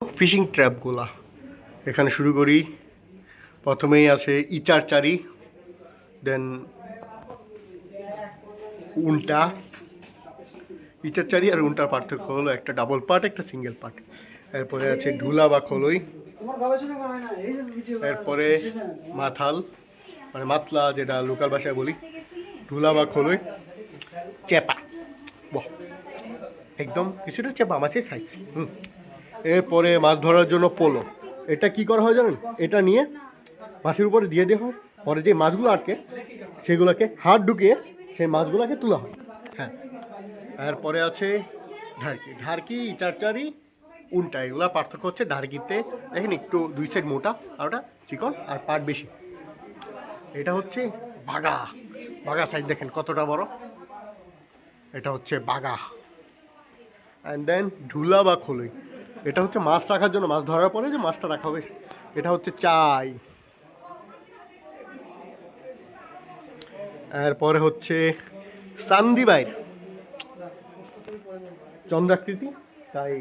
Fishing ট্র্যাপগুলা এখানে শুরু করি। প্রথমেই আছে ইচারচারি, দেন উল্টা। ইচারচারি আর উল্টার পার্থক্য হলো একটা ডাবল পার্ট, একটা সিঙ্গেল পার্ট। এরপরে আছে ঢুলা বা খোলই। এরপরে মাথাল, মানে মাতলা, যেটা লোকাল ভাষায় বলি, ঢুলা বা খোলই। চেপা, বাহ, একদম কিছুটা চেপা মাছের সাইজ। এরপরে মাছ ধরার জন্য পোলো। এটা কি করা হয় জানেন? এটা নিয়ে মাছের উপরে দিয়ে দেওয়া হয়, পরে যে মাছগুলো আটকে সেগুলোকে হাত ঢুকিয়ে সেই মাছগুলোকে তোলা হয়। হ্যাঁ, এরপরে আছে ঢারকি। ঢারকি, ইচারচারি, উল্টা, এগুলো পার্থক্য হচ্ছে ঢারকিতে দেখেন একটু দুই সাইড মোটা আর ওটা চিকন আর পাট বেশি। এটা হচ্ছে বাগা। বাগা সাইজ দেখেন কতটা বড়, এটা হচ্ছে বাগা। অ্যান্ড দেন ঢুলা বা খোলই, এটা হচ্ছে মাছ রাখার জন্য, মাছ ধরার পরে যে মাছটা রাখা হবে, এটা হচ্ছে চাই। এরপরে হচ্ছে চান্দিবাইর, চন্দ্রাকৃতি, তাই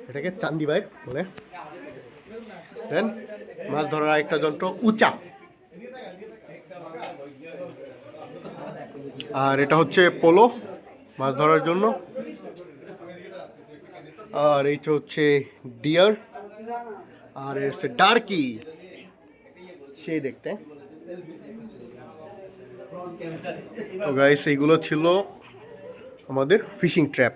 এটাকে চান্দিবাইর বলে। দেন মাছ ধরার আরেকটা যন্ত্র উচা, আর এটা হচ্ছে পোলো মাছ ধরার জন্য। আর এইটা হচ্ছে ডিয়ার, আর হচ্ছে ডার্কি, সেই দেখতে। তো গাইস, এইগুলো ছিল আমাদের ফিশিং ট্র্যাপ।